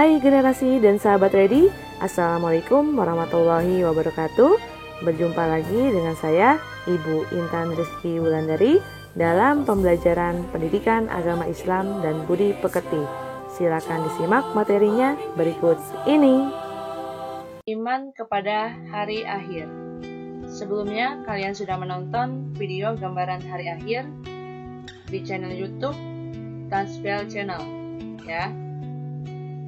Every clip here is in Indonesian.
Hai generasi dan sahabat ready, Assalamualaikum warahmatullahi wabarakatuh. Berjumpa lagi dengan saya, Ibu Intan Rizky Wulandari, dalam pembelajaran pendidikan agama Islam dan budi pekerti. Silakan disimak materinya berikut ini. Iman kepada hari akhir. Sebelumnya, kalian sudah menonton video gambaran hari akhir di channel YouTube Tasbel Channel, ya.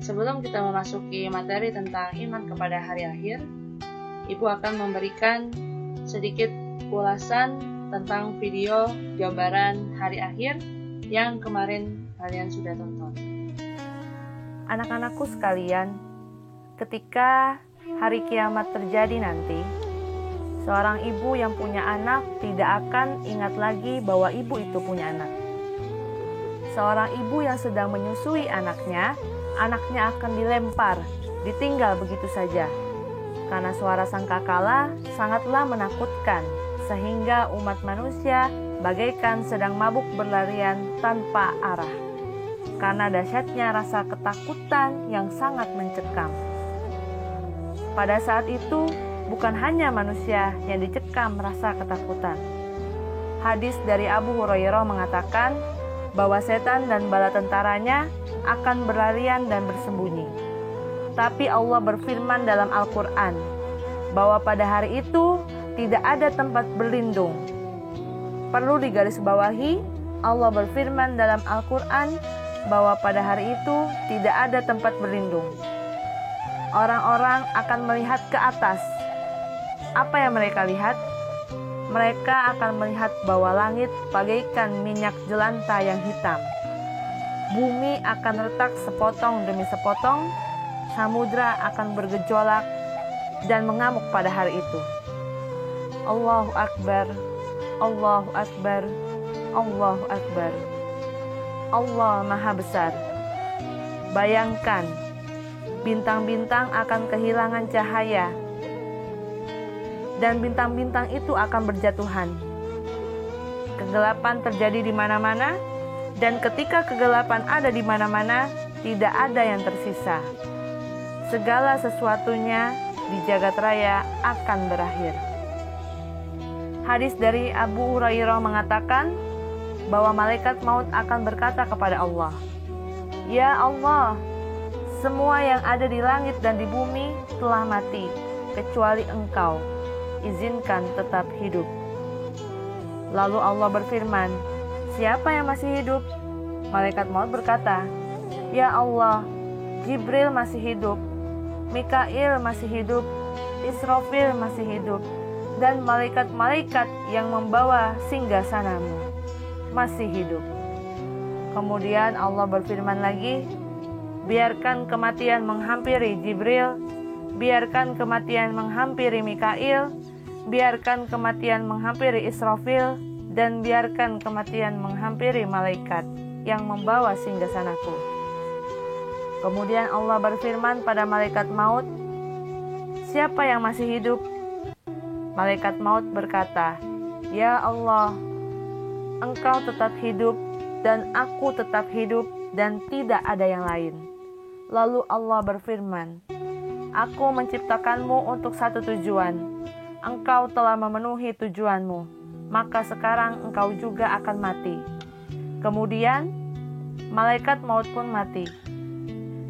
Sebelum kita memasuki materi tentang iman kepada hari akhir, Ibu akan memberikan sedikit ulasan tentang video gambaran hari akhir yang kemarin kalian sudah tonton. Anak-anakku sekalian, ketika hari kiamat terjadi nanti, seorang ibu yang punya anak tidak akan ingat lagi bahwa ibu itu punya anak. Seorang ibu yang sedang menyusui anaknya akan dilempar, ditinggal begitu saja. Karena suara sangkakala sangatlah menakutkan, sehingga umat manusia bagaikan sedang mabuk berlarian tanpa arah. Karena dahsyatnya rasa ketakutan yang sangat mencekam. Pada saat itu, bukan hanya manusia yang dicekam rasa ketakutan. Hadis dari Abu Hurairah mengatakan bahwa setan dan bala tentaranya akan berlarian dan bersembunyi. Tapi Allah berfirman dalam Al-Quran bahwa pada hari itu tidak ada tempat berlindung. Perlu digarisbawahi, Allah berfirman dalam Al-Quran bahwa pada hari itu tidak ada tempat berlindung. Orang-orang akan melihat ke atas. Apa yang mereka lihat? Mereka akan melihat bahwa langit bagaikan minyak jelantah yang hitam. Bumi akan retak sepotong demi sepotong, samudra akan bergejolak dan mengamuk pada hari itu. Allahu Akbar, Allahu Akbar, Allahu Akbar. Allah Maha Besar. Bayangkan, bintang-bintang akan kehilangan cahaya, dan bintang-bintang itu akan berjatuhan. Kegelapan terjadi di mana-mana, dan ketika kegelapan ada di mana-mana, tidak ada yang tersisa. Segala sesuatunya di jagat raya akan berakhir. Hadis dari Abu Hurairah mengatakan bahwa malaikat maut akan berkata kepada Allah, "Ya Allah, semua yang ada di langit dan di bumi telah mati, kecuali Engkau. Izinkan tetap hidup." Lalu Allah berfirman, "Siapa yang masih hidup?" Malaikat maut berkata, "Ya Allah, Jibril masih hidup, Mikail masih hidup, Israfil masih hidup, dan malaikat-malaikat yang membawa singgasanamu masih hidup." Kemudian Allah berfirman lagi, "Biarkan kematian menghampiri Jibril, biarkan kematian menghampiri Mikail, biarkan kematian menghampiri Israfil, dan biarkan kematian menghampiri malaikat yang membawa singgasanaku." Kemudian Allah berfirman pada malaikat maut, "Siapa yang masih hidup?" Malaikat maut berkata, "Ya Allah, Engkau tetap hidup dan aku tetap hidup dan tidak ada yang lain." Lalu Allah berfirman, "Aku menciptakanmu untuk satu tujuan. Engkau telah memenuhi tujuanmu, maka sekarang engkau juga akan mati." Kemudian malaikat maut pun mati.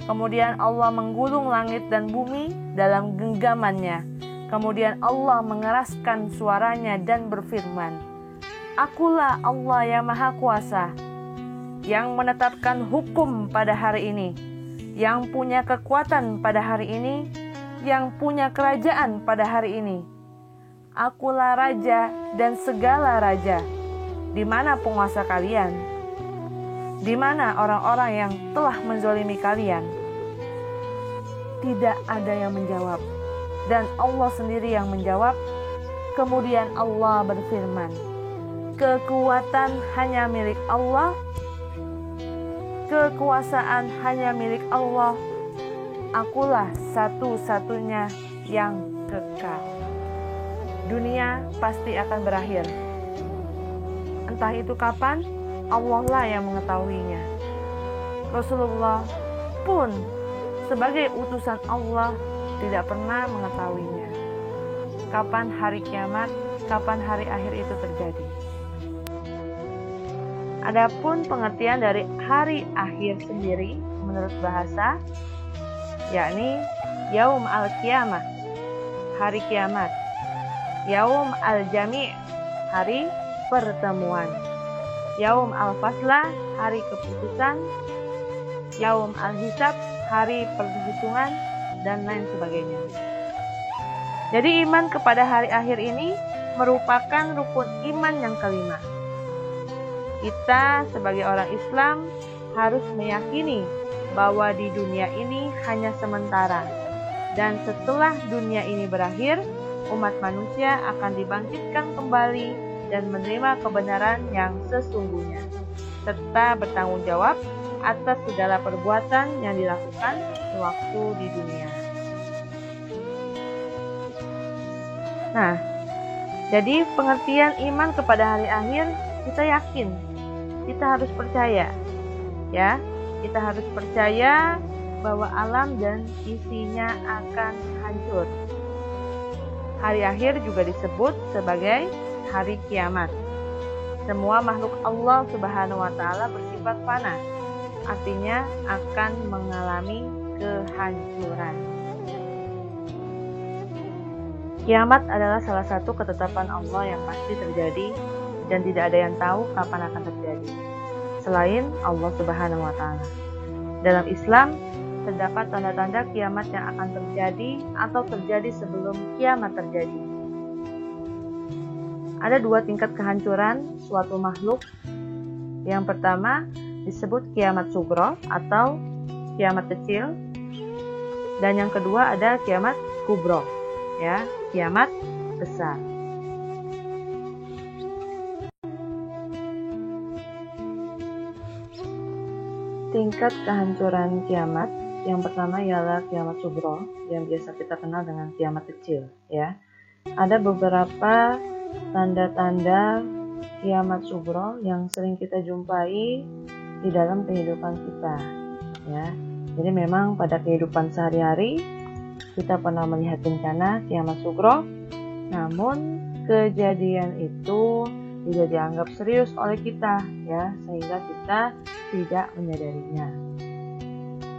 Kemudian Allah menggulung langit dan bumi dalam genggamannya. Kemudian Allah mengeraskan suaranya dan berfirman, "Akulah Allah yang Maha Kuasa, yang menetapkan hukum pada hari ini, yang punya kekuatan pada hari ini, yang punya kerajaan pada hari ini. Akulah Raja dan segala Raja. Di mana penguasa kalian? Di mana orang-orang yang telah menzolimi kalian?" Tidak ada yang menjawab, dan Allah sendiri yang menjawab. Kemudian Allah berfirman, "Kekuatan hanya milik Allah, kekuasaan hanya milik Allah. Akulah satu-satunya yang kekal." Dunia pasti akan berakhir. Entah itu kapan, Allah lah yang mengetahuinya. Rasulullah pun sebagai utusan Allah tidak pernah mengetahuinya. Kapan hari kiamat, kapan hari akhir itu terjadi. Adapun pengertian dari hari akhir sendiri menurut bahasa, yakni Yaum al-Qiyamah, hari kiamat. Yaum al-Jami', hari pertemuan. Yaum al-Faslah, hari keputusan. Yaum al-Hisab, hari perhitungan, dan lain sebagainya. Jadi iman kepada hari akhir ini merupakan rukun iman yang kelima. Kita sebagai orang Islam harus meyakini bahwa di dunia ini hanya sementara, dan setelah dunia ini berakhir, umat manusia akan dibangkitkan kembali dan menerima kebenaran yang sesungguhnya, serta bertanggung jawab atas segala perbuatan yang dilakukan sewaktu di dunia. Nah, jadi pengertian iman kepada hari akhir, kita yakin, kita harus percaya, ya, kita harus percaya bahwa alam dan isinya akan hancur. Hari akhir juga disebut sebagai hari kiamat. Semua makhluk Allah Subhanahu wa Ta'ala bersifat fana, artinya akan mengalami kehancuran. Kiamat adalah salah satu ketetapan Allah yang pasti terjadi dan tidak ada yang tahu kapan akan terjadi selain Allah Subhanahu wa Ta'ala. Dalam Islam terdapat tanda-tanda kiamat yang akan terjadi atau terjadi sebelum kiamat terjadi. Ada dua tingkat kehancuran suatu makhluk. Yang pertama disebut kiamat sugro atau kiamat kecil, dan yang kedua ada kiamat kubro, ya, kiamat besar. Tingkat kehancuran kiamat yang pertama ialah kiamat sugro, yang biasa kita kenal dengan kiamat kecil, ya. Ada beberapa tanda-tanda kiamat sugro yang sering kita jumpai di dalam kehidupan kita, ya. Jadi memang pada kehidupan sehari-hari kita pernah melihat bencana kiamat sugro, namun kejadian itu tidak dianggap serius oleh kita, ya, sehingga kita tidak menyadarinya.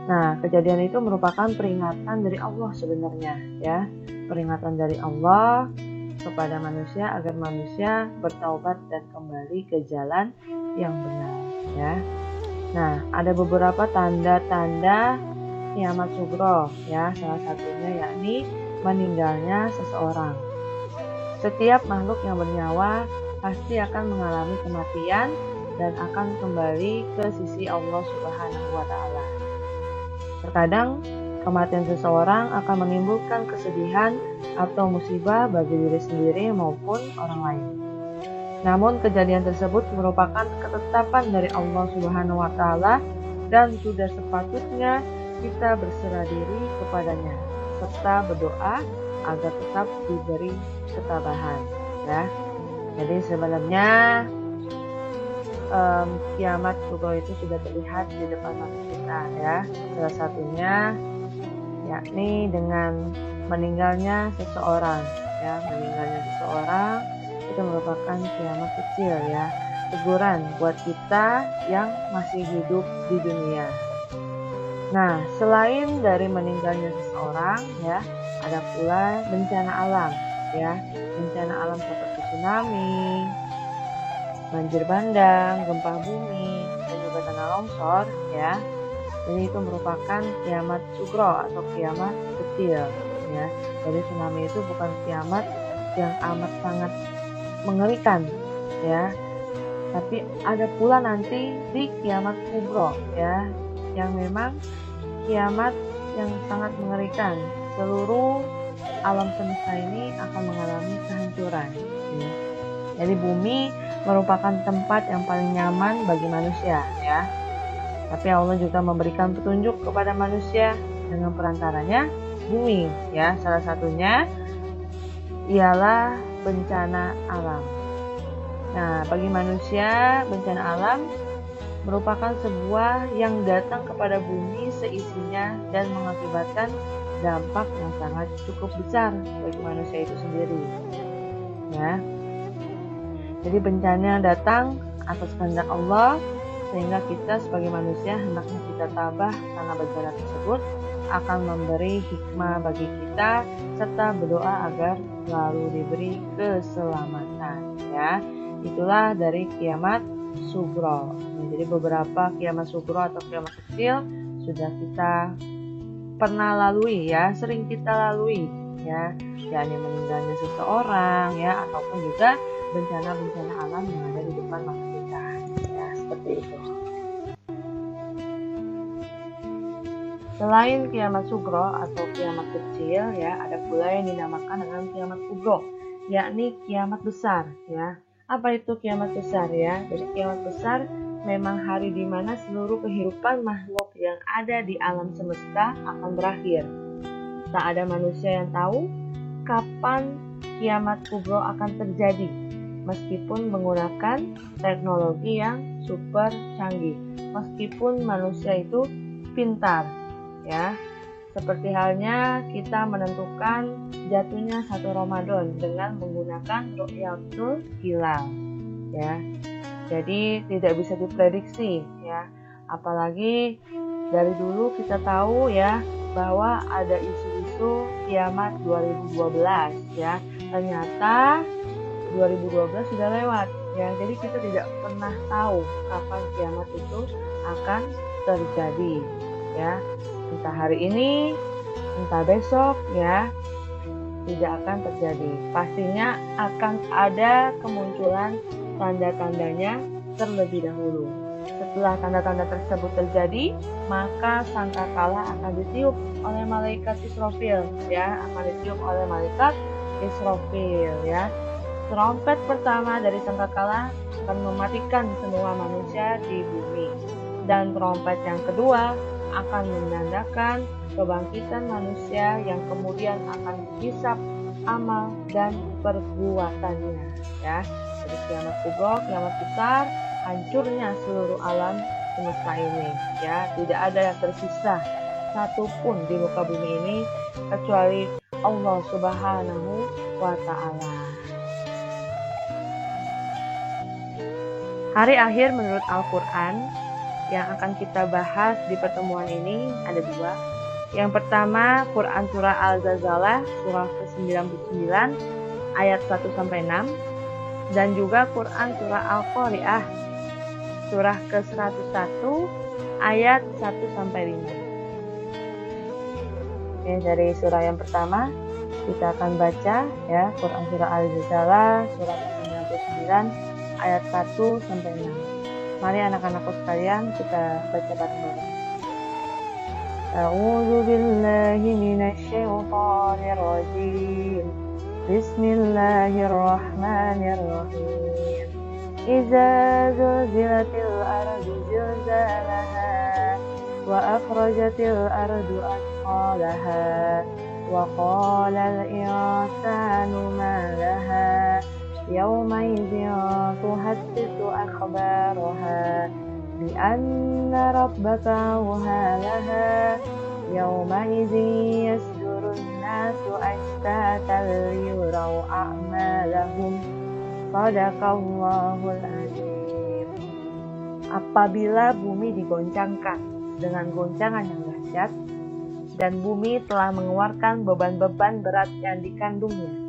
Nah, kejadian itu merupakan peringatan dari Allah sebenarnya, ya, peringatan dari Allah kepada manusia agar manusia bertaubat dan kembali ke jalan yang benar, ya. Nah, ada beberapa tanda-tanda kiamat sugro, ya, salah satunya yakni meninggalnya seseorang. Setiap makhluk yang bernyawa pasti akan mengalami kematian dan akan kembali ke sisi Allah Subhanahu wa Ta'ala. Terkadang kematian seseorang akan menimbulkan kesedihan atau musibah bagi diri sendiri maupun orang lain. Namun kejadian tersebut merupakan ketetapan dari Allah Subhanahu wa Ta'ala dan sudah sepatutnya kita berserah diri kepadanya serta berdoa agar tetap diberi ketabahan, ya. Jadi sebenarnya kiamat sugro itu sudah terlihat di depan mata kita, ya. Salah satunya yakni dengan meninggalnya seseorang, ya. Meninggalnya seseorang itu merupakan kiamat kecil, ya. Teguran buat kita yang masih hidup di dunia. Nah, selain dari meninggalnya seseorang, ya, ada pula bencana alam, ya. Bencana alam seperti tsunami, banjir bandang, gempa bumi, dan juga tanah longsor, ya. Jadi itu merupakan kiamat sugro atau kiamat kecil, ya. Jadi tsunami itu bukan kiamat yang amat sangat mengerikan, ya. Tapi ada pula nanti di kiamat kubro, ya, yang memang kiamat yang sangat mengerikan. Seluruh alam semesta ini akan mengalami kehancuran, ya. Jadi bumi merupakan tempat yang paling nyaman bagi manusia, ya. Tapi Allah juga memberikan petunjuk kepada manusia dengan perantaranya bumi, ya. Salah satunya ialah bencana alam. Nah, bagi manusia bencana alam merupakan sebuah yang datang kepada bumi seisinya dan mengakibatkan dampak yang sangat cukup besar bagi manusia itu sendiri. Ya. Jadi bencana datang atas kehendak Allah, sehingga kita sebagai manusia hendaknya kita tabah karena bencana tersebut akan memberi hikmah bagi kita serta berdoa agar selalu diberi keselamatan. Ya, itulah dari kiamat sugro. Jadi beberapa kiamat sugro atau kiamat kecil sudah kita pernah lalui, ya, sering kita lalui, ya, yakni meninggalnya seseorang, ya, ataupun juga bencana-bencana alam yang ada di depan mata kita, ya, seperti itu. Selain kiamat sugro atau kiamat kecil, ya, ada pula yang dinamakan dengan kiamat kubro, yakni kiamat besar, ya. Apa itu kiamat besar, ya? Jadi kiamat besar memang hari di mana seluruh kehidupan makhluk yang ada di alam semesta akan berakhir. Tak ada manusia yang tahu kapan kiamat kubro akan terjadi, meskipun menggunakan teknologi yang super canggih, meskipun manusia itu pintar, ya. Seperti halnya kita menentukan jatuhnya satu Ramadan dengan menggunakan ru'yatul hilal, ya. Jadi tidak bisa diprediksi, ya. Apalagi dari dulu kita tahu, ya, bahwa ada isu-isu kiamat 2012, ya. Ternyata 2012 sudah lewat, ya. Jadi kita tidak pernah tahu kapan kiamat itu akan terjadi, ya. Entah hari ini, entah besok, ya, tidak akan terjadi. Pastinya akan ada kemunculan tanda-tandanya terlebih dahulu. Setelah tanda-tanda tersebut terjadi, maka sangkakala akan ditiup oleh malaikat Israfil, ya, akan ditiup oleh malaikat Israfil, ya. Trompet pertama dari sangkakala akan mematikan semua manusia di bumi, dan trompet yang kedua akan menandakan kebangkitan manusia yang kemudian akan dihisab amal dan perbuatannya, ya. Jadi kiamat kubro, kiamat besar, hancurnya seluruh alam semesta ini, ya. Tidak ada yang tersisa satupun di muka bumi ini kecuali Allah Subhanahu wa Ta'ala. Hari akhir menurut Al-Quran yang akan kita bahas di pertemuan ini ada dua. Yang pertama, Quran Surah Al-Zalzalah, surah ke-99, ayat 1-6, dan juga Quran Surah Al-Qari'ah, surah ke-101, ayat 1-5. Oke, dari surah yang pertama, kita akan baca, ya, Quran Surah Al-Zalzalah, surah ke-99, ayat 1-6. Mari anak-anakku sekalian kita baca bareng-bareng. A'udzu billahi minasy syaithanir rajim. Bismillahirrahmanirrahim. Idza zulzilatil ardu zilzalaha wa akhrajatil ardu athqalaha wa qala al-insanu ma laha يومئذ تحدث أخبارها بأن ربك أوحى لها يومئذ يصدر الناس أشتاتا ليروا أعمالهم صدق الله العظيم. Apabila bumi digoncangkan dengan goncangan yang dahsyat dan bumi telah mengeluarkan beban-beban berat yang dikandungnya,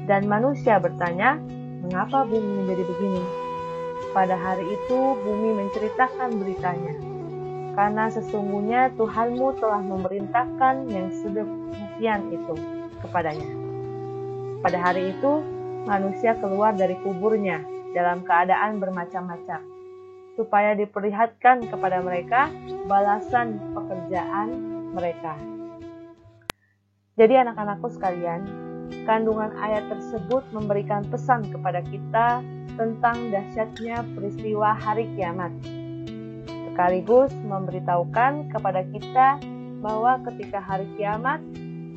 dan manusia bertanya, mengapa bumi menjadi begini? Pada hari itu bumi menceritakan beritanya, karena sesungguhnya Tuhanmu telah memerintahkan yang sedemikian itu kepadanya. Pada hari itu manusia keluar dari kuburnya dalam keadaan bermacam-macam, supaya diperlihatkan kepada mereka balasan pekerjaan mereka. Jadi anak-anakku sekalian, kandungan ayat tersebut memberikan pesan kepada kita tentang dahsyatnya peristiwa hari kiamat. Sekaligus memberitahukan kepada kita bahwa ketika hari kiamat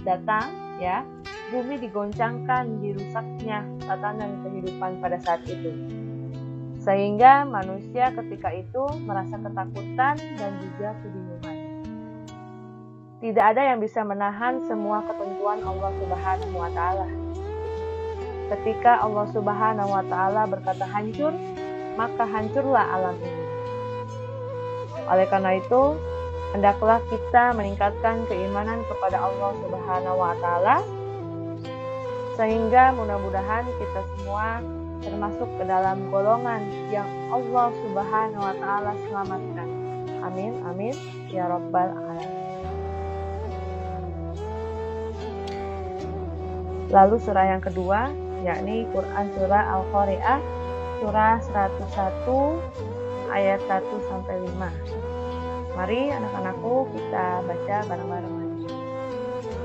datang, ya, bumi digoncangkan, dirusaknya tatanan kehidupan pada saat itu. sehingga manusia ketika itu merasa ketakutan dan juga kebingungan. Tidak ada yang bisa menahan semua ketentuan Allah Subhanahu wa Ta'ala. Ketika Allah Subhanahu wa Ta'ala berkata hancur, maka hancurlah alam ini. Oleh karena itu, hendaklah kita meningkatkan keimanan kepada Allah Subhanahu wa Ta'ala, sehingga mudah-mudahan kita semua termasuk ke dalam golongan yang Allah Subhanahu wa Ta'ala selamatkan. Amin, amin, ya Rabbal Alamin. Lalu surah yang kedua, yakni Quran Surah Al-Qari'ah, surah 101 ayat 1-5. Mari anak-anakku kita baca bareng-bareng.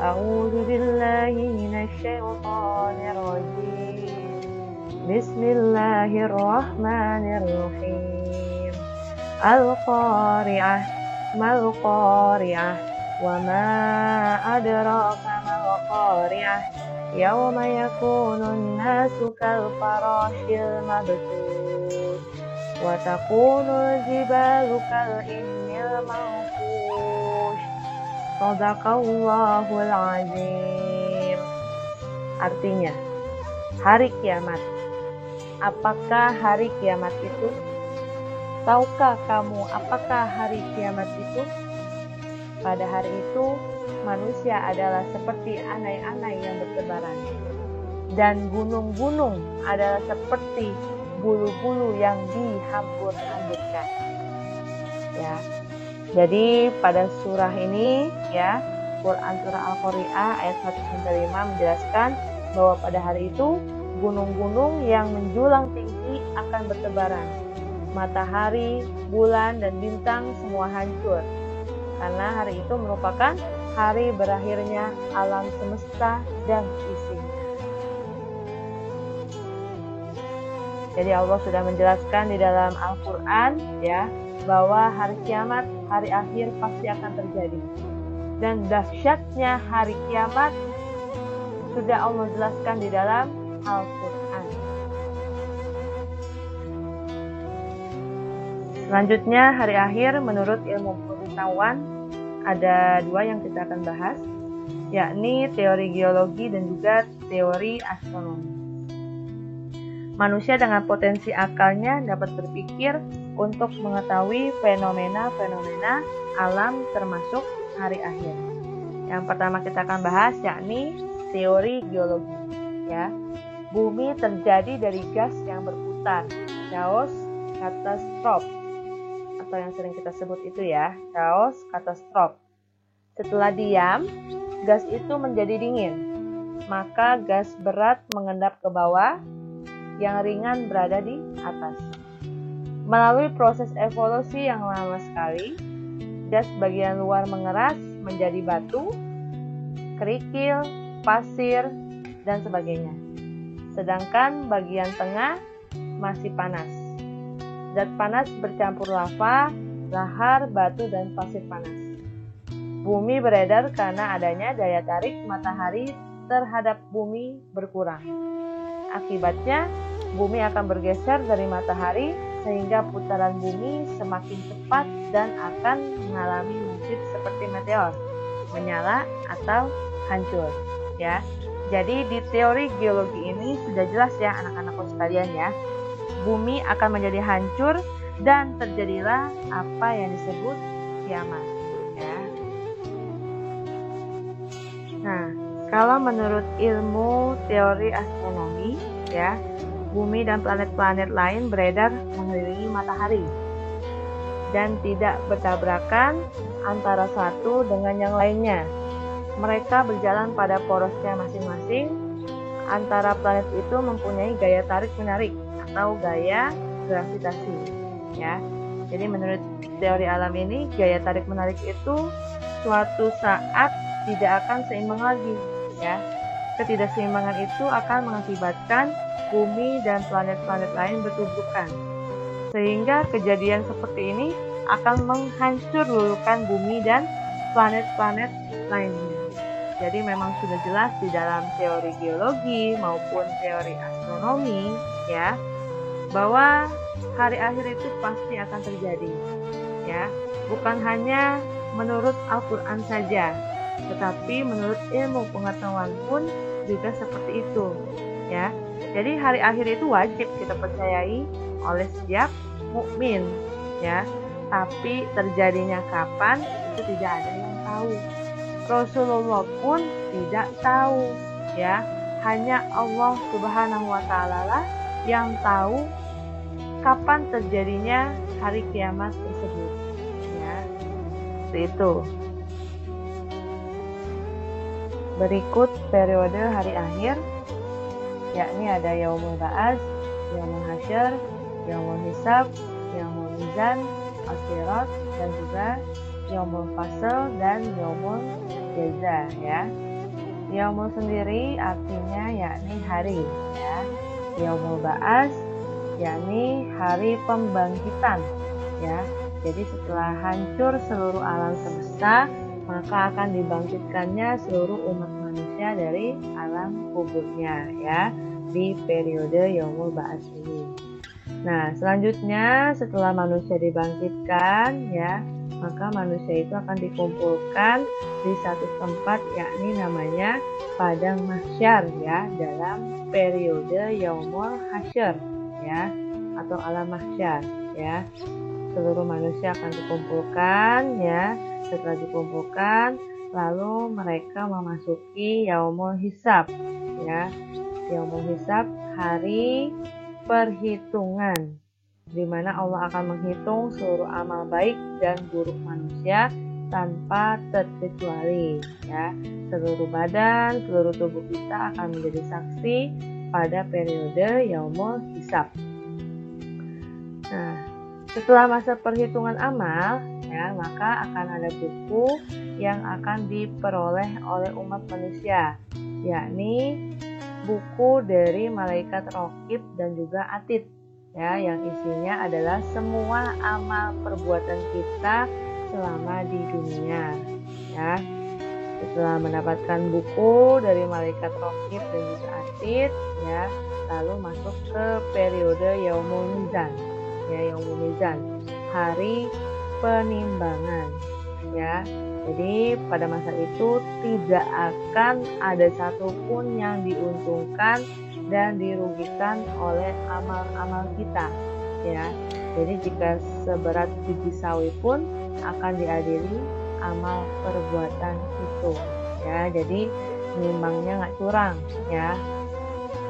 A'udzu billahi minasyaitonir rajim. Bismillahirrahmanirrahim. Al-Qari'ah, mal Qari'ah, wa ma adraka mal Qari'ah. Yauma yakunun nasu kal farashil mabthus wa takunul jibalu kal ihnil manfush. Shadaqallahul azim. Artinya, hari kiamat. Apakah hari kiamat itu? Tahukah kamu apakah hari kiamat itu? Pada hari itu, manusia adalah seperti anai-anai yang bertebaran, dan gunung-gunung adalah seperti bulu-bulu yang dihambur-hamburkan. Ya, jadi pada surah ini, ya, Quran Surah Al-Qari'ah ayat 1-5 menjelaskan bahwa pada hari itu gunung-gunung yang menjulang tinggi akan bertebaran. Matahari, bulan, dan bintang semua hancur. Karena hari itu merupakan hari berakhirnya alam semesta dan isinya. Jadi Allah sudah menjelaskan di dalam Al-Quran, ya, bahwa hari kiamat, hari akhir pasti akan terjadi. Dan dahsyatnya hari kiamat sudah Allah jelaskan di dalam Al-Quran. Selanjutnya, hari akhir menurut ilmu pengetahuan ada dua yang kita akan bahas, yakni teori geologi dan juga teori astronomi. Manusia dengan potensi akalnya dapat berpikir untuk mengetahui fenomena-fenomena alam termasuk hari akhir. Yang pertama kita akan bahas yakni teori geologi. Ya, bumi terjadi dari gas yang berputar, chaos catastrophe, atau yang sering kita sebut itu ya, chaos catastrophe. Setelah diam, gas itu menjadi dingin. Maka gas berat mengendap ke bawah, yang ringan berada di atas. Melalui proses evolusi yang lama sekali, gas bagian luar mengeras menjadi batu, kerikil, pasir, dan sebagainya. Sedangkan bagian tengah masih panas. Zat panas bercampur lava, lahar, batu, dan pasir panas. Bumi beredar karena adanya daya tarik matahari terhadap bumi berkurang. Akibatnya, bumi akan bergeser dari matahari sehingga putaran bumi semakin cepat dan akan mengalami wujud seperti meteor, menyala atau hancur. Ya, jadi di teori geologi ini sudah jelas ya anak-anakku sekalian ya. Bumi akan menjadi hancur dan terjadilah apa yang disebut kiamat. Ya. Nah, kalau menurut ilmu teori astronomi, ya, bumi dan planet-planet lain beredar mengelilingi matahari dan tidak bertabrakan antara satu dengan yang lainnya. Mereka berjalan pada porosnya masing-masing. Antara planet itu mempunyai gaya tarik-menarik atau gaya gravitasi, ya. Jadi menurut teori alam ini, gaya tarik-menarik itu suatu saat tidak akan seimbang lagi, ya. Ketidakseimbangan itu akan mengakibatkan bumi dan planet-planet lain bertuburkan, sehingga kejadian seperti ini akan menghancurkan bumi dan planet-planet lainnya. Jadi memang sudah jelas di dalam teori geologi maupun teori astronomi, ya, bahwa hari akhir itu pasti akan terjadi. Ya, bukan hanya menurut Al-Quran saja, tetapi menurut ilmu pengetahuan pun juga seperti itu. Ya, jadi hari akhir itu wajib kita percayai oleh setiap mukmin. Ya, tapi terjadinya kapan itu tidak ada yang tahu. Rasulullah pun tidak tahu. Ya, hanya Allah Subhanahu wa Ta'ala lah yang tahu kapan terjadinya hari kiamat tersebut. Ya, seperti itu. Berikut periode hari akhir, yakni ada Yaumul Ba'ats, Yaumul Hasyr, Yaumul Hisab, Yaumul Mizan, As-Sirat, dan juga Yaumul Fasl dan Yaumul Jaza. Ya, Yaumul sendiri artinya yakni hari. Ya, Yaumul Ba'ats yakni hari pembangkitan. Ya, jadi setelah hancur seluruh alam semesta, maka akan dibangkitkannya seluruh umat manusia dari alam kuburnya, ya, di periode Yaumul Ba'ats ini. Nah, selanjutnya setelah manusia dibangkitkan, ya, maka manusia itu akan dikumpulkan di satu tempat, yakni namanya Padang Mahsyar, ya, dalam periode Yaumul Hasyr, ya, atau alam mahsyar, ya. Seluruh manusia akan dikumpulkan, ya. Setelah dikumpulkan, lalu mereka memasuki Yaumul Hisab, ya. Yaumul Hisab, hari perhitungan, di mana Allah akan menghitung seluruh amal baik dan buruk manusia tanpa terkecuali, ya. Seluruh badan, seluruh tubuh kita akan menjadi saksi pada periode Yaumul Hisab. Nah, setelah masa perhitungan amal, ya, maka akan ada buku yang akan diperoleh oleh umat manusia, yakni buku dari malaikat Raqib dan juga Atid, ya, yang isinya adalah semua amal perbuatan kita selama di dunia, ya. Setelah mendapatkan buku dari malaikat Raqib dan juga Atid, ya, lalu masuk ke periode Yaumul Mizan. Ya, Yaumul Mizan, hari penimbangan, ya. Jadi pada masa itu tidak akan ada satupun yang diuntungkan dan dirugikan oleh amal-amal kita, ya. Jadi jika seberat biji sawi pun akan diadili amal perbuatan itu, ya. Jadi nimbangnya nggak curang, ya,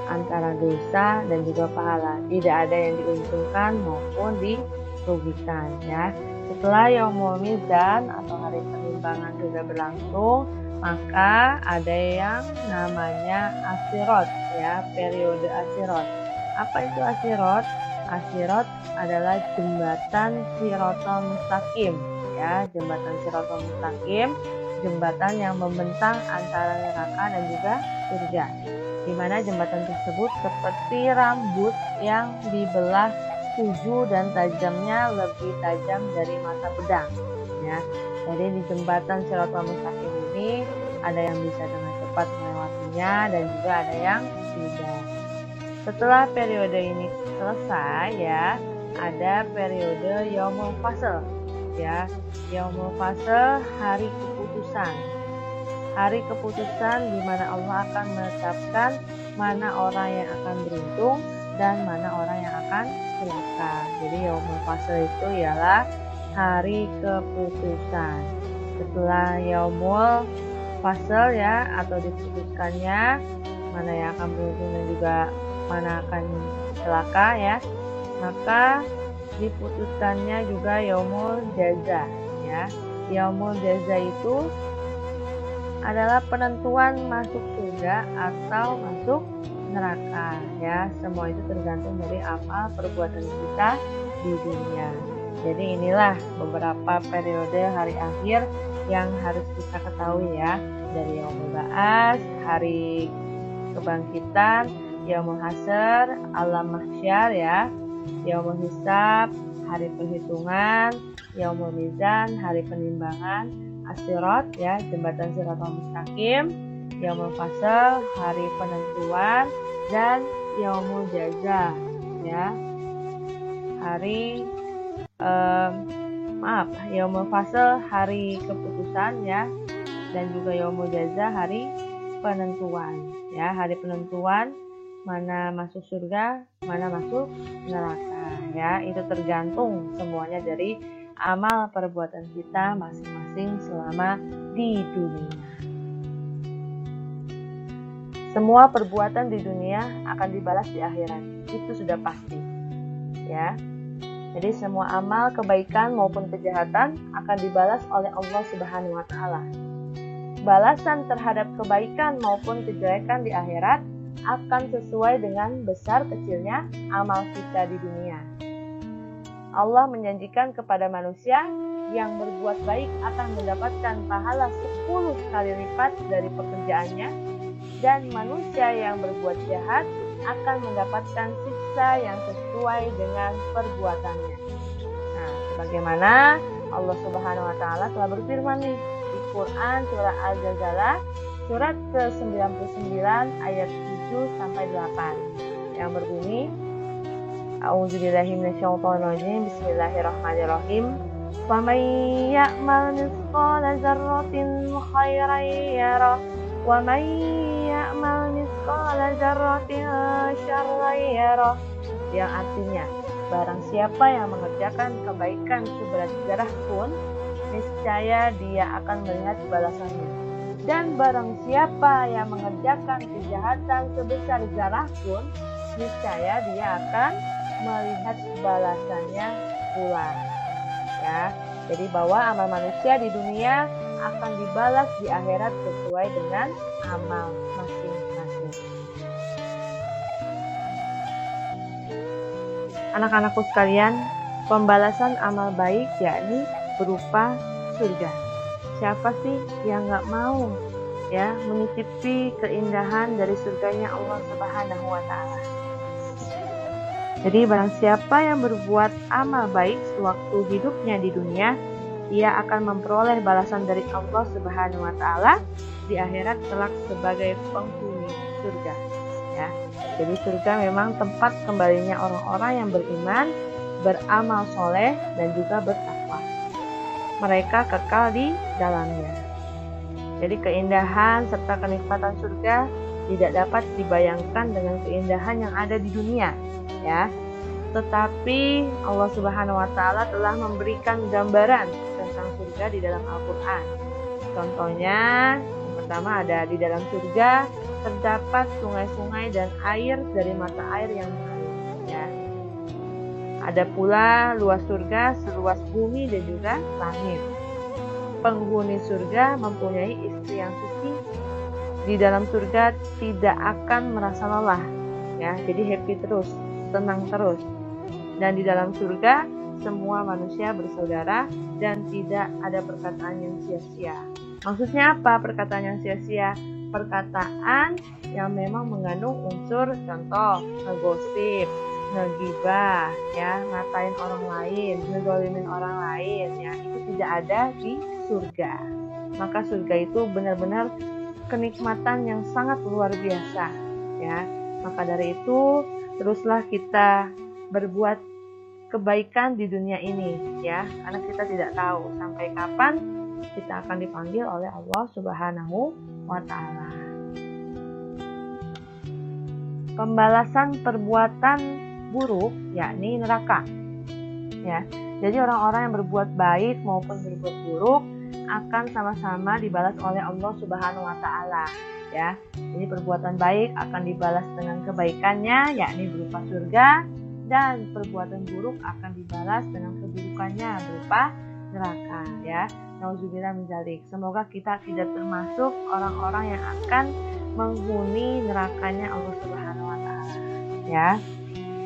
antara dosa dan juga pahala, tidak ada yang diuntungkan maupun dirugikan, ya. Setelah Yaumul Mizan atau hari penimbangan sudah berlangsung, maka ada yang namanya As-Sirat, ya, periode As-Sirat. Apa itu As-Sirat? As-Sirat adalah jembatan Shiratal Mustaqim, ya, jembatan Shiratal Mustaqim, jembatan yang membentang antara neraka dan juga surga, di mana jembatan tersebut seperti rambut yang dibelah 7 dan tajamnya lebih tajam dari mata pedang, ya. Jadi di jembatan Shiratal Mustaqim ini ada yang bisa dengan cepat melewatinya dan juga ada yang tidak. Setelah periode ini selesai, ya, ada periode Yaumul Fasl, ya. Yaumul Fasl, hari keputusan. Hari keputusan di mana Allah akan menetapkan mana orang yang akan beruntung dan mana orang yang akan celaka. Jadi Yaumul Fasl itu ialah hari keputusan. Setelah Yaumul Fasl, ya, atau diputuskannya mana yang akan beruntung dan juga mana akan celaka, ya, maka diputuskannya juga Yaumul Jaza, ya. Yaumul Jaza itu adalah penentuan masuk surga atau masuk neraka, ya. Semua itu tergantung dari amal perbuatan kita di dunia. Jadi inilah beberapa periode hari akhir yang harus kita ketahui, ya. Dari Yaumul Ba'ats, hari kebangkitan, Yaumul Hasyr, alam mahsyar, ya. Yaumul Hisab, hari perhitungan, Yaumul Mizan, hari penimbangan, As-Sirat, ya, jembatan Shiratal Mustaqim, Yaumul Fasl, hari penentuan, dan Yaumul Jaza, ya, hari Yaumul Fasl, hari keputusan ya, dan juga Yaumul Jaza, hari penentuan ya, hari penentuan mana masuk surga, mana masuk neraka ya. Itu tergantung semuanya dari amal perbuatan kita masing-masing selama di dunia. Semua perbuatan di dunia akan dibalas di akhirat, itu sudah pasti ya. Jadi semua amal kebaikan maupun kejahatan akan dibalas oleh Allah Subhanahu wa taala. Balasan terhadap kebaikan maupun kejelekan di akhirat akan sesuai dengan besar kecilnya amal kita di dunia. Allah menjanjikan kepada manusia yang berbuat baik akan mendapatkan pahala 10 kali lipat dari pekerjaannya, dan manusia yang berbuat jahat akan mendapatkan siksa yang sesuai dengan perbuatannya. Nah, sebagaimana Allah Subhanahu wa taala telah berfirman nih di Quran surah Al-Zalzalah surat ke-99 ayat 7 sampai 8 yang berbunyi, A'udzubillahi minasyaitonirrajim, Bismillahirrahmanirrahim. Faman ya'mal mithqala dzarratin khairan yarah wa man ya'mal mithqala dzarratin syarran yarah. Yang artinya, barang siapa yang mengerjakan kebaikan seberat zarah pun, niscaya dia akan melihat balasannya. Dan barang siapa yang mengerjakan kejahatan sebesar zarah pun, niscaya dia akan melihat balasannya pula. Ya, jadi bahwa amal manusia di dunia akan dibalas di akhirat sesuai dengan amal masing-masing. Anak-anakku sekalian, pembalasan amal baik yakni berupa surga. Siapa sih yang gak mau ya menyicipi keindahan dari surganya Allah Subhanahu wa taala? Jadi barang siapa yang berbuat amal baik sewaktu hidupnya di dunia, ia akan memperoleh balasan dari Allah Subhanahu wa taala di akhirat kelak sebagai penghuni surga. Ya. Jadi surga memang tempat kembalinya orang-orang yang beriman, beramal soleh dan juga bertakwa. Mereka kekal di dalamnya. Jadi keindahan serta kenikmatan surga tidak dapat dibayangkan dengan keindahan yang ada di dunia. Ya, tetapi Allah Subhanahu wa taala telah memberikan gambaran tentang surga di dalam Al-Qur'an. Contohnya, yang pertama ada di dalam surga terdapat sungai-sungai dan air dari mata air yang mengalir. Ya. Ada pula luas surga seluas bumi dan juga langit. Penghuni surga mempunyai istri yang suci. Di dalam surga tidak akan merasa lelah. Ya, jadi happy terus, tenang terus. Dan di dalam surga semua manusia bersaudara dan tidak ada perkataan yang sia-sia. Maksudnya apa perkataan yang sia-sia? Perkataan yang memang mengandung unsur, contoh ngegosip, ngegibah, ya, ngatain orang lain, ngezolimin orang lain, ya, itu tidak ada di surga. Maka surga itu benar-benar kenikmatan yang sangat luar biasa, ya. Maka dari itu teruslah kita berbuat kebaikan di dunia ini, ya, karena kita tidak tahu sampai kapan kita akan dipanggil oleh Allah Subhanahu wa taala. Pembalasan perbuatan buruk yakni neraka. Ya. Jadi orang-orang yang berbuat baik maupun berbuat buruk akan sama-sama dibalas oleh Allah Subhanahu wa taala, ya. Jadi perbuatan baik akan dibalas dengan kebaikannya yakni berupa surga, dan perbuatan buruk akan dibalas dengan keburukannya berupa neraka, ya. Nauzubillah min dzalik. Semoga kita tidak termasuk orang-orang yang akan menghuni nerakanya Allah Subhanahu wa taala, ya.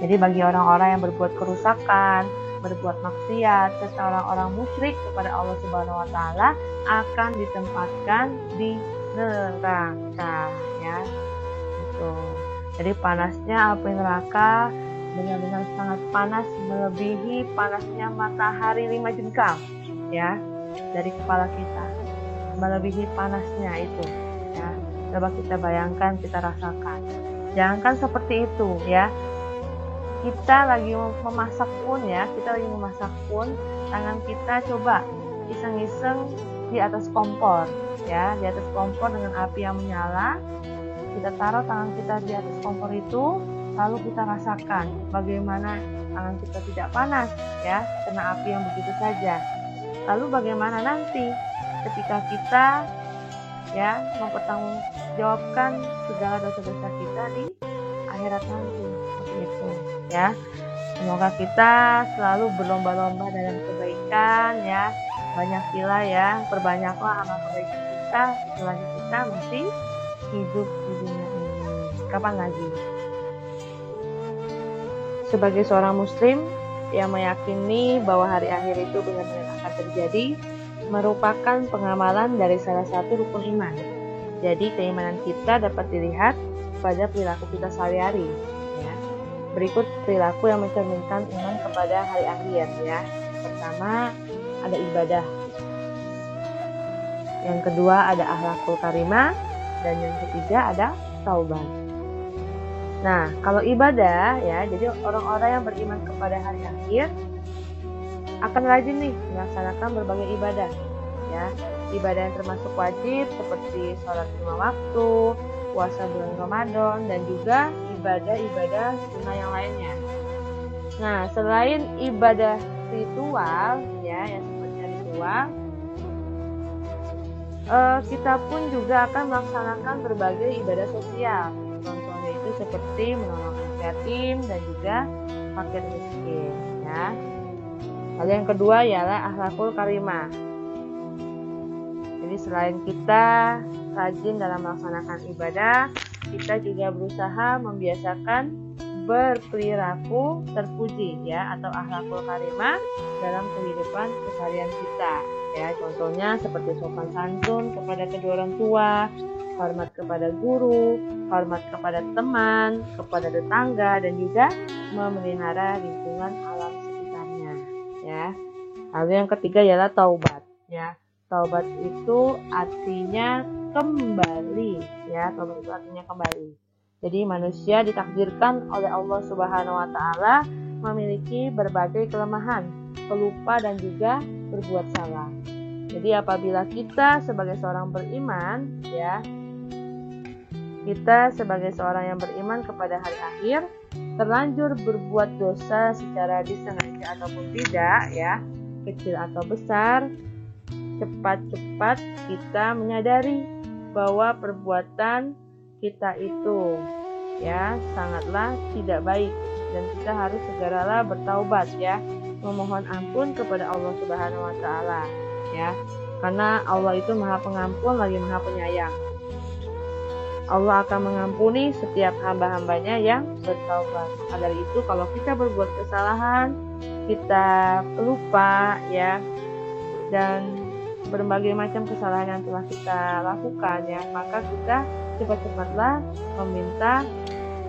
Jadi bagi orang-orang yang berbuat kerusakan, berbuat maksiat, serta orang-orang musyrik kepada Allah Subhanahu wa taala akan ditempatkan di neraka, ya. Gitu. Jadi panasnya api neraka benar-benar sangat panas, melebihi panasnya matahari 5 jengkal, ya, dari kepala kita, melebihi panasnya itu, ya. Coba kita bayangkan, kita rasakan. Jangankan seperti itu, ya, kita lagi memasak pun tangan kita coba iseng-iseng di atas kompor ya, di atas kompor dengan api yang menyala. Kita taruh tangan kita di atas kompor itu, lalu kita rasakan bagaimana tangan kita tidak panas ya, kena api yang begitu saja. Lalu bagaimana nanti ketika kita ya mempertanggungjawabkan segala dosa-dosa kita di akhirat nanti, seperti itu ya. Semoga kita selalu berlomba-lomba dalam kebaikan ya. Banyakilah ya, perbanyaklah amal kebaikan kita selagi kita masih hidup di dunia ini. Kapan lagi? Sebagai seorang muslim yang meyakini bahwa hari akhir itu benar-benar akan terjadi, merupakan pengamalan dari salah satu rukun iman. Jadi keimanan kita dapat dilihat pada perilaku kita sehari-hari ya. Berikut perilaku yang mencerminkan iman kepada hari akhir ya. Pertama, ada ibadah. Yang kedua ada akhlakul karimah, dan yang ketiga ada taubat. Nah, kalau ibadah ya, jadi orang-orang yang beriman kepada hari akhir akan rajin nih melaksanakan berbagai ibadah ya. Ibadah yang termasuk wajib seperti sholat 5 waktu, puasa bulan Ramadan, dan juga ibadah-ibadah sunnah yang lainnya. Nah, selain ibadah ritual ya, yang sifatnya ritual, kita pun juga akan melaksanakan berbagai ibadah sosial. Contohnya itu seperti menolong anak yatim dan juga fakir miskin ya. Lalu yang kedua ialah akhlakul karimah. Jadi selain kita rajin dalam melaksanakan ibadah, kita juga berusaha membiasakan berperilaku terpuji ya, atau akhlakul karimah dalam kehidupan keseharian kita ya. Contohnya seperti sopan santun kepada kedua orang tua, hormat kepada guru, hormat kepada teman, kepada tetangga, dan juga memelihara lingkungan alam sekitarnya ya. Lalu yang ketiga ialah taubat ya. Taubat itu artinya kembali ya. Taubat itu artinya kembali. Jadi manusia ditakdirkan oleh Allah Subhanahu wa taala memiliki berbagai kelemahan, pelupa, dan juga berbuat salah. Jadi apabila kita sebagai seorang beriman ya, kita sebagai seorang yang beriman kepada hari akhir, terlanjur berbuat dosa secara disengaja ataupun tidak ya, kecil atau besar, cepat-cepat kita menyadari bahwa perbuatan kita itu ya sangatlah tidak baik, dan kita harus segeralah bertaubat ya, memohon ampun kepada Allah Subhanahu wa taala ya. Karena Allah itu Maha Pengampun lagi Maha Penyayang. Allah akan mengampuni setiap hamba-hambanya yang bertaubat. Maka dari itu kalau kita berbuat kesalahan, kita lupa ya, dan berbagai macam kesalahan yang telah kita lakukan ya, maka kita cepat-cepatlah meminta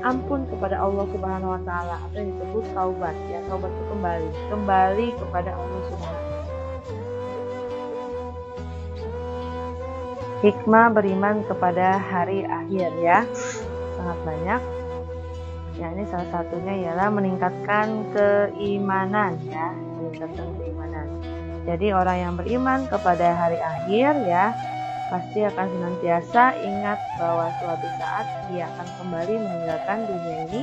ampun kepada Allah Subhanahu wa taala, atau yang disebut taubat ya. Taubat itu kembali kepada Allah Subhanahu wa taala. Hikmah beriman kepada hari akhir ya, sangat banyak. Ya, ini salah satunya ialah meningkatkan keimanan ya, meningkatkan keimanan. Jadi orang yang beriman kepada hari akhir ya, pasti akan senantiasa ingat bahwa suatu saat dia akan kembali meninggalkan dunia ini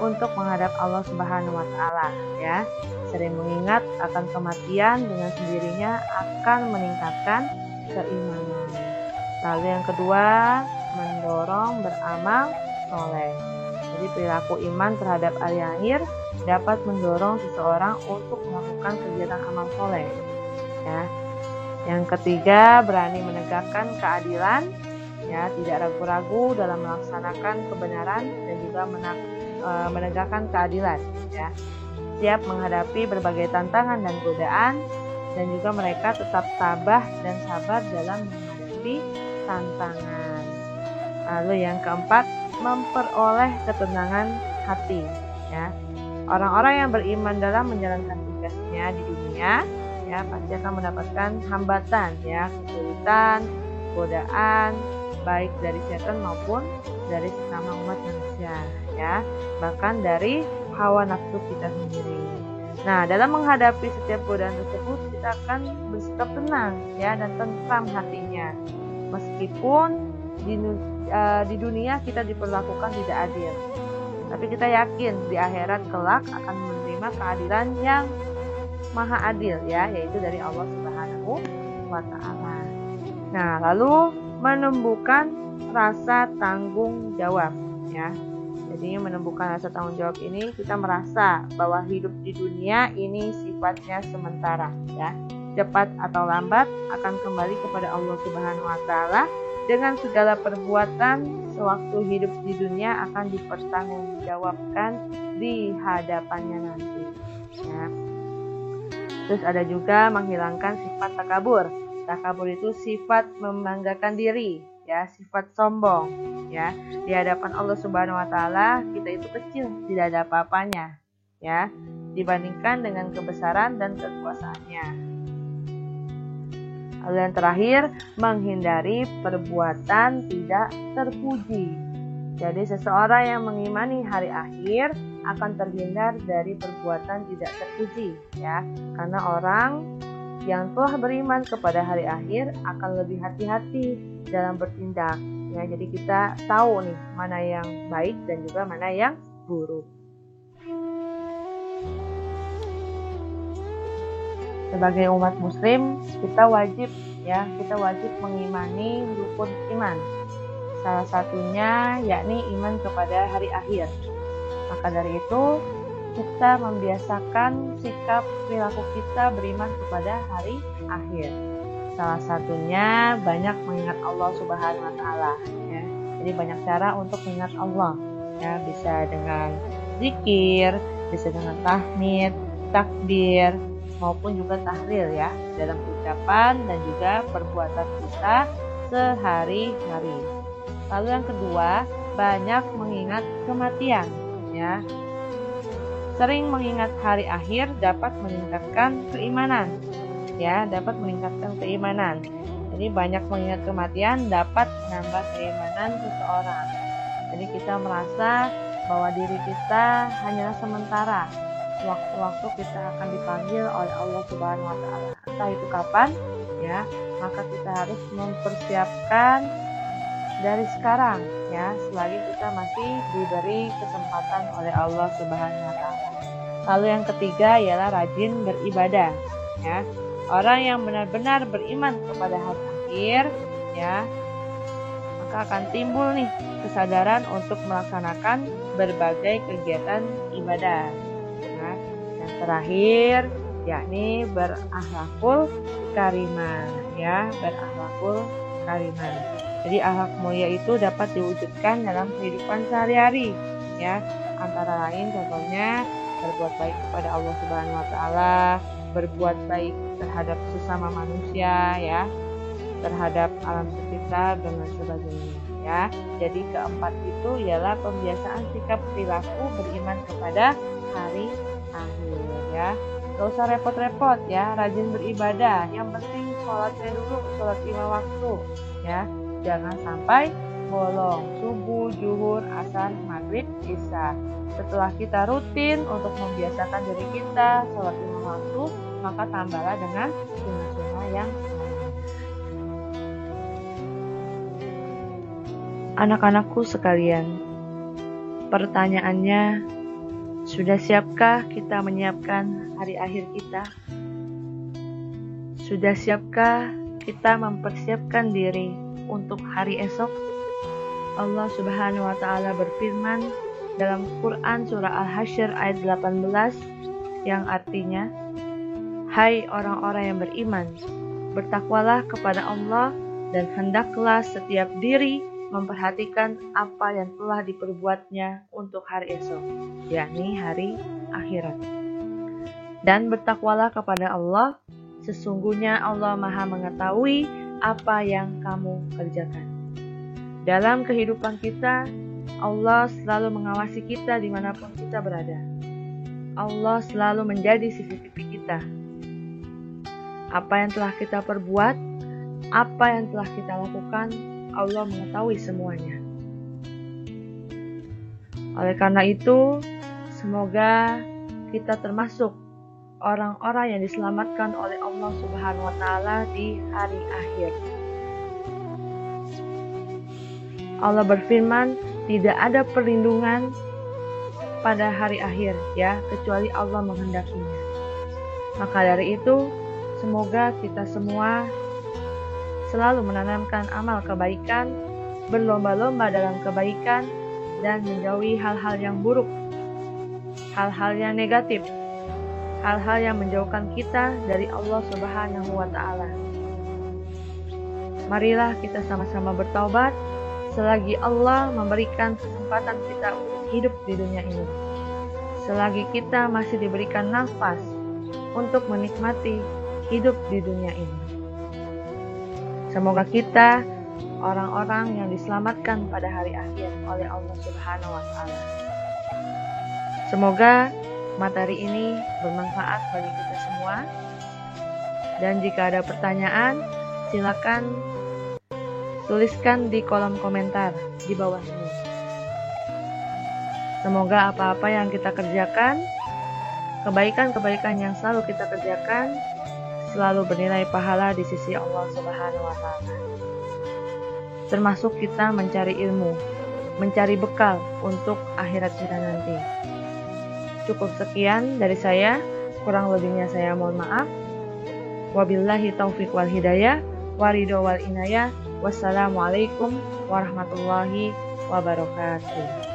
untuk menghadap Allah Subhanahu wa taala ya. Sering mengingat akan kematian dengan sendirinya akan meningkatkan keimanan. Lalu yang kedua, mendorong beramal soleh. Jadi perilaku iman terhadap hari akhir dapat mendorong seseorang untuk melakukan kegiatan amal soleh ya. Yang ketiga, berani menegakkan keadilan ya, tidak ragu-ragu dalam melaksanakan kebenaran dan juga menegakkan keadilan ya. Siap menghadapi berbagai tantangan dan godaan, dan juga mereka tetap tabah dan sabar dalam menghadapi tantangan. Lalu yang keempat, memperoleh ketenangan hati ya. Orang-orang yang beriman dalam menjalankan tugasnya di dunia ya, pasti akan mendapatkan hambatan ya, kesulitan, godaan, baik dari setan maupun dari sesama umat manusia ya. Bahkan dari hawa nafsu kita sendiri. Nah, dalam menghadapi setiap godaan tersebut, kita akan bersikap tenang ya dan tentram hatinya. Meskipun di dunia kita diperlakukan tidak adil, tapi kita yakin di akhirat kelak akan menerima keadilan yang maha adil ya, yaitu dari Allah Subhanahu wa Ta'ala. Nah, lalu menumbuhkan rasa tanggung jawab ya. Jadi menumbuhkan rasa tanggung jawab ini, kita merasa bahwa hidup di dunia ini sifatnya sementara ya. Cepat atau lambat akan kembali kepada Allah Subhanahu wa Ta'ala, dengan segala perbuatan sewaktu hidup di dunia akan dipertanggungjawabkan di hadapannya nanti ya. Terus ada juga menghilangkan sifat takabur. Takabur itu sifat membanggakan diri ya, sifat sombong ya. Di hadapan Allah Subhanahu wa Ta'ala kita itu kecil, tidak ada apa-apanya ya, dibandingkan dengan kebesaran dan kekuasaannya. Lalu yang terakhir, menghindari perbuatan tidak terpuji. Jadi seseorang yang mengimani hari akhir akan terhindar dari perbuatan tidak terpuji ya. Karena orang yang telah beriman kepada hari akhir akan lebih hati-hati dalam bertindak ya. Jadi kita tahu nih mana yang baik dan juga mana yang buruk. Sebagai umat muslim, kita wajib mengimani rukun iman. Salah satunya yakni iman kepada hari akhir. Maka dari itu, kita membiasakan sikap perilaku kita beriman kepada hari akhir. Salah satunya banyak mengingat Allah Subhanahu wa Ta'ala ya. Jadi banyak cara untuk mengingat Allah ya, bisa dengan zikir, bisa dengan tahmid, takbir, maupun juga tahlil ya, dalam ucapan dan juga perbuatan kita sehari-hari. Lalu yang kedua, banyak mengingat kematian ya. Sering mengingat hari akhir dapat meningkatkan keimanan ya, dapat meningkatkan keimanan. Jadi banyak mengingat kematian dapat menambah keimanan seseorang. Jadi kita merasa bahwa diri kita hanyalah sementara. Waktu-waktu kita akan dipanggil oleh Allah Subhanahu wa Ta'ala. Entah itu kapan ya, maka kita harus mempersiapkan dari sekarang ya, selagi kita masih diberi kesempatan oleh Allah Subhanahu wa Ta'ala. Lalu yang ketiga ialah rajin beribadah ya. Orang yang benar-benar beriman kepada hari akhir ya, maka akan timbul nih kesadaran untuk melaksanakan berbagai kegiatan ibadah. Nah, yang terakhir yakni berakhlakul karimah ya, berakhlakul karimah. Jadi akhlak mulia itu dapat diwujudkan dalam kehidupan sehari-hari ya. Antara lain contohnya berbuat baik kepada Allah Subhanahu wa Ta'ala, berbuat baik terhadap sesama manusia ya, terhadap alam sekitar dan sebagainya ya. Jadi keempat itu ialah pembiasaan sikap perilaku beriman kepada hari akhir ya. Gak usah repot-repot ya, rajin beribadah. Yang penting sholatnya dulu, sholat 5 waktu ya. Jangan sampai bolong subuh, zuhur, asar, maghrib, isya. Setelah kita rutin untuk membiasakan diri kita sholat 5 waktu, maka tambahlah dengan sunnah-sunnah yang lain. Anak-anakku sekalian, pertanyaannya, sudah siapkah kita menyiapkan hari akhir kita? Sudah siapkah kita mempersiapkan diri untuk hari esok? Allah Subhanahu wa Ta'ala berfirman dalam Quran surah Al-Hasyr ayat 18 yang artinya, hai orang-orang yang beriman, bertakwalah kepada Allah dan hendaklah setiap diri memperhatikan apa yang telah diperbuatnya untuk hari esok, yakni hari akhirat. Dan bertakwalah kepada Allah, sesungguhnya Allah Maha mengetahui apa yang kamu kerjakan. Dalam kehidupan kita, Allah selalu mengawasi kita dimanapun kita berada. Allah selalu menjadi CCTV kita. Apa yang telah kita perbuat, apa yang telah kita lakukan, Allah mengetahui semuanya. Oleh karena itu, Semoga kita termasuk orang-orang yang diselamatkan oleh Allah Subhanahu wa Ta'ala di hari akhir. Allah berfirman, tidak ada perlindungan pada hari akhir ya, kecuali Allah menghendakinya. Maka dari itu, semoga kita semua selalu menanamkan amal kebaikan, berlomba-lomba dalam kebaikan, dan menjauhi hal-hal yang buruk, hal-hal yang negatif, hal-hal yang menjauhkan kita dari Allah Subhanahu wa Ta'ala. Marilah kita sama-sama bertaubat selagi Allah memberikan kesempatan kita untuk hidup di dunia ini. Selagi kita masih diberikan nafas untuk menikmati hidup di dunia ini. Semoga kita orang-orang yang diselamatkan pada hari akhir oleh Allah Subhanahu wa Ta'ala. Semoga materi ini bermanfaat bagi kita semua. Dan jika ada pertanyaan, silakan tuliskan di kolom komentar di bawah ini. Semoga apa-apa yang kita kerjakan, kebaikan-kebaikan yang selalu kita kerjakan, selalu bernilai pahala di sisi Allah Subhanahu wa Ta'ala. Termasuk kita mencari ilmu, mencari bekal untuk akhirat kita nanti. Cukup sekian dari saya, kurang lebihnya saya mohon maaf. Wabillahi taufiq wal hidayah, waridho wal inayah. Wassalamualaikum warahmatullahi wabarakatuh.